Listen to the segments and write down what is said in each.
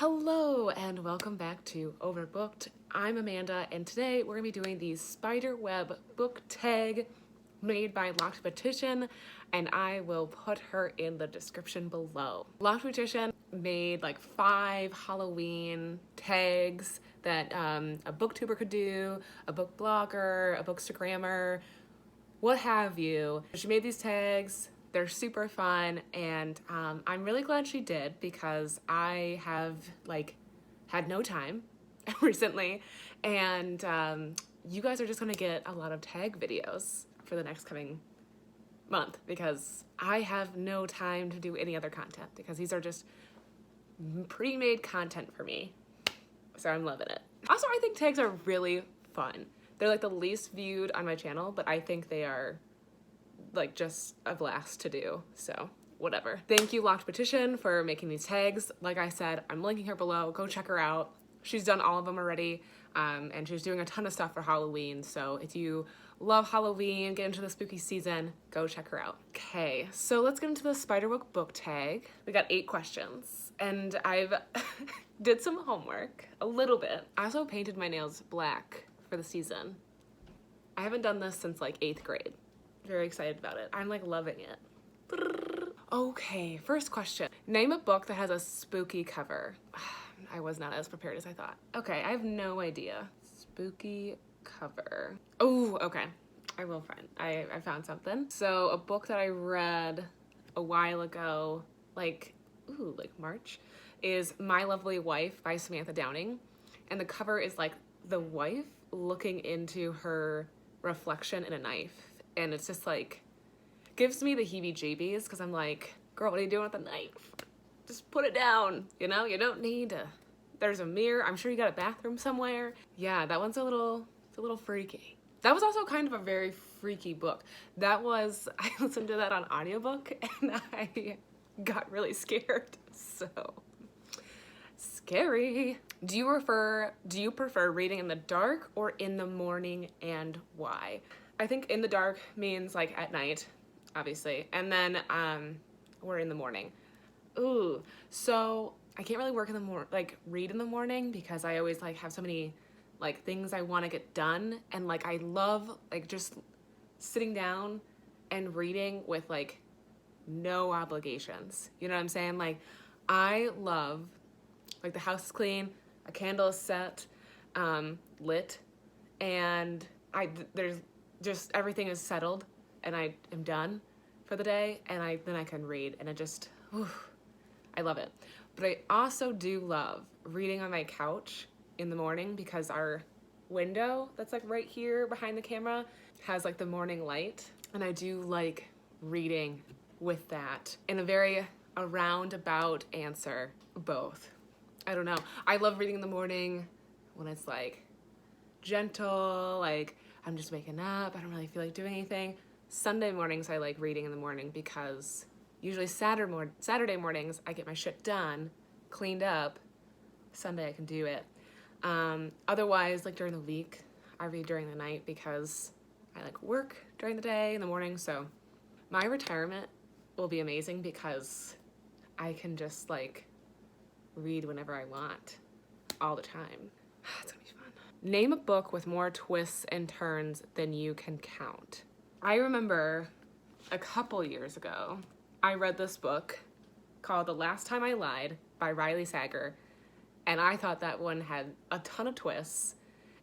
Hello and welcome back to Overbooked. I'm Amanda and today we're going to be doing the spiderweb book tag made by Loc'D Booktician, and I will put her in the description below. Loc'D Booktician made like 5 Halloween tags that a booktuber could do, a book blogger, a bookstagrammer, what have you. She made these tags. They're super fun, and I'm really glad she did because I have had no time recently, and you guys are just gonna get a lot of tag videos for the next coming month because I have no time to do any other content because these are just pre-made content for me, so I'm loving it. Also, I think tags are really fun. They're like the least viewed on my channel, but I think they are like just a blast to do, so whatever. Thank you, Loc'D Booktician, for making these tags. Like I said, I'm linking her below. Go check her out. She's done all of them already, and she's doing a ton of stuff for Halloween, so if you love Halloween, get into the spooky season, go check her out. Okay, so let's get into the spiderweb book tag. We got 8 questions, and I've did some homework, a little bit. I also painted my nails black for the season. I haven't done this since like 8th grade. Very excited about it. I'm like loving it. Okay, first question. Name a book that has a spooky cover. I was not as prepared as I thought. Okay, I have no idea. Spooky cover. Oh, okay. I will find. I found something. So a book that I read a while ago, like March, is My Lovely Wife by Samantha Downing. And the cover is like the wife looking into her reflection in a knife. And it's just like, gives me the heebie-jeebies because I'm like, girl, what are you doing with the knife? Just put it down, you know? You don't need to. There's a mirror. I'm sure you got a bathroom somewhere. Yeah, that one's a little freaky. That was also kind of a very freaky book. I listened to that on audiobook and I got really scared. So, scary. Do you prefer reading in the dark or in the morning, and why? I think in the dark means like at night, obviously, and then we're in the morning. Ooh, so I can't really work in the read in the morning because I always like have so many like things I want to get done, and like I love like just sitting down and reading with like no obligations. You know what I'm saying? Like I love like the house is clean, a candle is set, lit, and there's just everything is settled and I am done for the day, and then I can read, and I love it. But I also do love reading on my couch in the morning because our window that's like right here behind the camera has like the morning light, and I do like reading with that. In a roundabout answer, both. I don't know. I love reading in the morning when it's like gentle, like I'm just waking up, I don't really feel like doing anything. Sunday mornings I like reading in the morning because usually Saturday mornings I get my shit done, cleaned up. Sunday I can do it. Otherwise, like during the week, I read during the night because I like work during the day in the morning. So my retirement will be amazing because I can just like read whenever I want all the time. It's gonna be fun. Name a book with more twists and turns than you can count. I remember a couple years ago, I read this book called The Last Time I Lied by Riley Sager, and I thought that one had a ton of twists,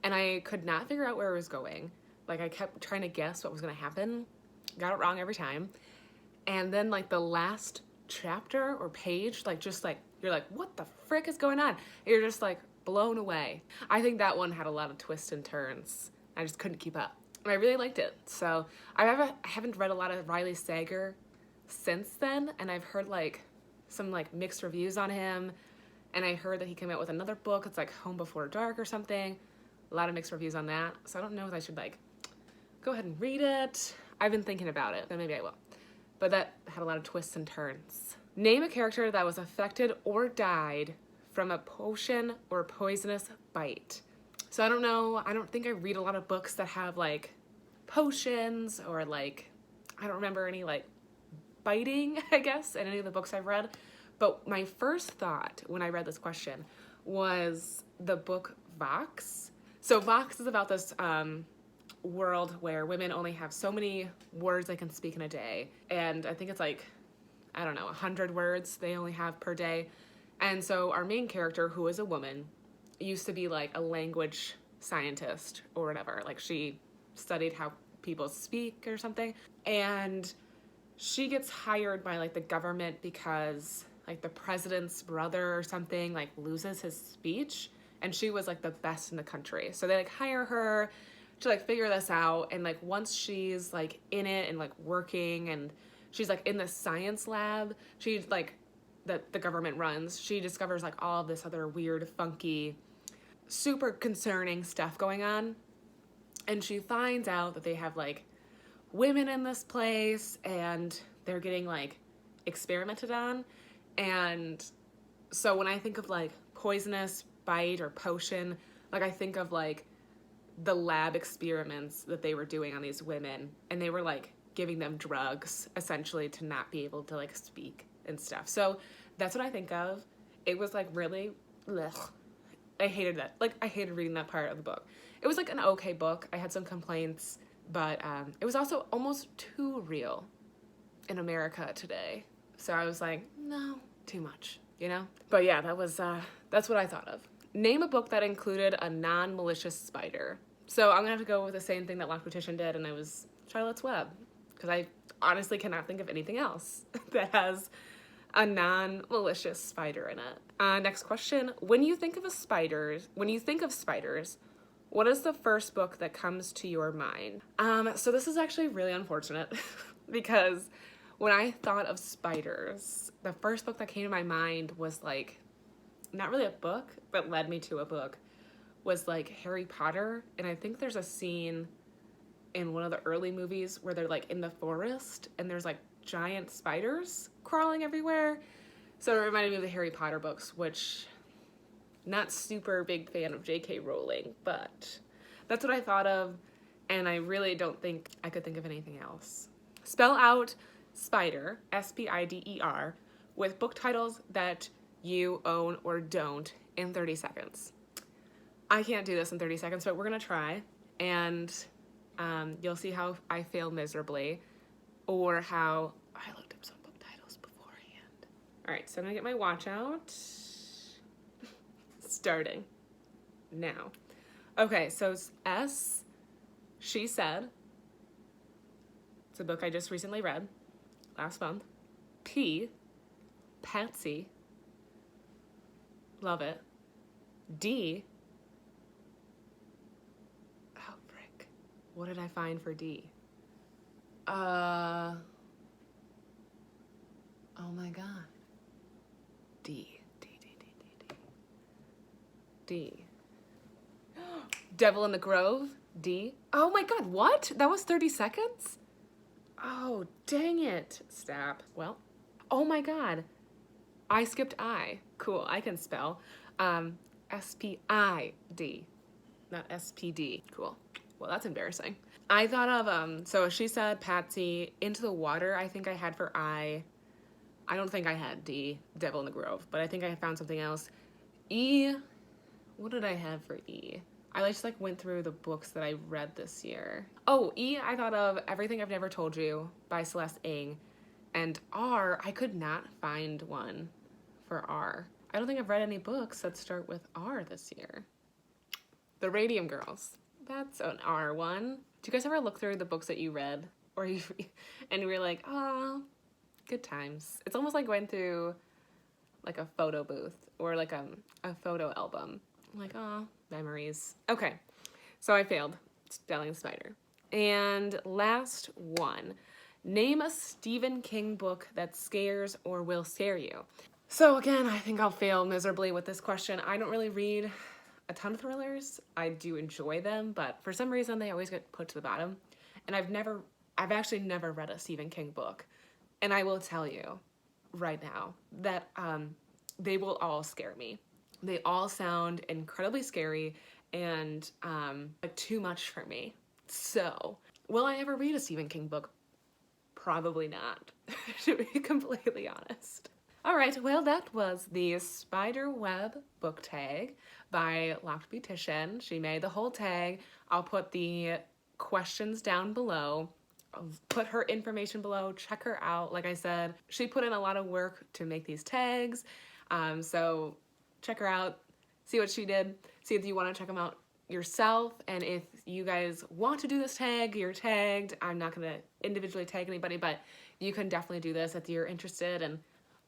and I could not figure out where it was going. Like I kept trying to guess what was gonna happen, got it wrong every time, and then like the last chapter or page, like just like, you're like, what the frick is going on? You're just like, blown away. I think that one had a lot of twists and turns. I just couldn't keep up. And I really liked it. So I haven't read a lot of Riley Sager since then, and I've heard like some like mixed reviews on him, and I heard that he came out with another book. It's like Home Before Dark or something. A lot of mixed reviews on that. So I don't know if I should like go ahead and read it. I've been thinking about it, then maybe I will. But that had a lot of twists and turns. Name a character that was affected or died from a potion or poisonous bite. So I don't know, I don't think I read a lot of books that have like potions or like, I don't remember any like biting, I guess, in any of the books I've read, But my first thought when I read this question was the book Vox. So Vox is about this world where women only have so many words they can speak in a day. And I think it's like, I don't know, 100 words they only have per day. And so our main character, who is a woman, used to be like a language scientist or whatever. Like she studied how people speak or something. And she gets hired by like the government because like the president's brother or something like loses his speech. And she was like the best in the country. So they like hire her to like figure this out. And like once she's like in it and like working and she's like in the science lab, she's like that the government runs, she discovers like all of this other weird, funky, super concerning stuff going on. And she finds out that they have like women in this place and they're getting like experimented on. And so when I think of like poisonous bite or potion, like I think of like the lab experiments that they were doing on these women, and they were like giving them drugs essentially to not be able to like speak and stuff. So that's what I think of. It was like really, ugh. I hated that. Like I hated reading that part of the book. It was like an okay book. I had some complaints, but it was also almost too real in America today. So I was like, no, too much, you know? But yeah, that's what I thought of. Name a book that included a non-malicious spider. So I'm gonna have to go with the same thing that Loc'D Booktician did, and it was Charlotte's Web, because I honestly cannot think of anything else that has a non-malicious spider in it. Next question. When you think of spiders, what is the first book that comes to your mind? So this is actually really unfortunate because when I thought of spiders, the first book that came to my mind was like, not really a book, but led me to a book, was like Harry Potter. And I think there's a scene in one of the early movies where they're like in the forest and there's like giant spiders crawling everywhere. So it reminded me of the Harry Potter books, which not super big fan of J.K. Rowling, but that's what I thought of. And I really don't think I could think of anything else. Spell out spider, S-P-I-D-E-R, with book titles that you own or don't in 30 seconds. I can't do this in 30 seconds, but we're gonna try. And you'll see how I fail miserably or how I looked up some book titles beforehand. All right, so I'm gonna get my watch out. Starting now. Okay, so it's S, She Said. It's a book I just recently read last month. P, Patsy. Love it. D, oh frick. What did I find for D? Oh my god. D. Devil in the Grove, D. Oh my god, what? That was 30 seconds? Oh, dang it. Stop. Well, oh my god. I skipped I. Cool, I can spell. S-P-I-D, not S-P-D. Cool. Well, that's embarrassing. I thought of, so She Said, Patsy, Into the Water, I think I had for I. I don't think I had D, Devil in the Grove, but I think I found something else. E, what did I have for E? I just like went through the books that I read this year. Oh, E, I thought of Everything I've Never Told You by Celeste Ng. And R, I could not find one for R. I don't think I've read any books that start with R this year. The Radium Girls, that's an R one. Do you guys ever look through the books that you read? Or you were like, oh, good times. It's almost like going through like a photo booth or like a photo album. I'm like, oh, memories. Okay, so I failed spelling spider. And last one, name a Stephen King book that scares or will scare you. So again, I think I'll fail miserably with this question. I don't really read a ton of thrillers. I do enjoy them, but for some reason they always get put to the bottom. And I've actually never read a Stephen King book. And I will tell you right now that they will all scare me. They all sound incredibly scary and like too much for me. So, will I ever read a Stephen King book? Probably not, to be completely honest. All right, well, that was the Spiderweb book tag by Loc'D Booktician. She made the whole tag. I'll put the questions down below. I'll put her information below. Check her out. Like I said, she put in a lot of work to make these tags. So check her out, see what she did, see if you want to check them out yourself, and if you guys want to do this tag, you're tagged. I'm not going to individually tag anybody, but you can definitely do this if you're interested and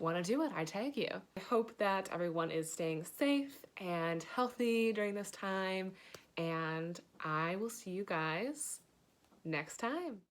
want to do it. I tag you. I hope that everyone is staying safe and healthy during this time, and I will see you guys next time.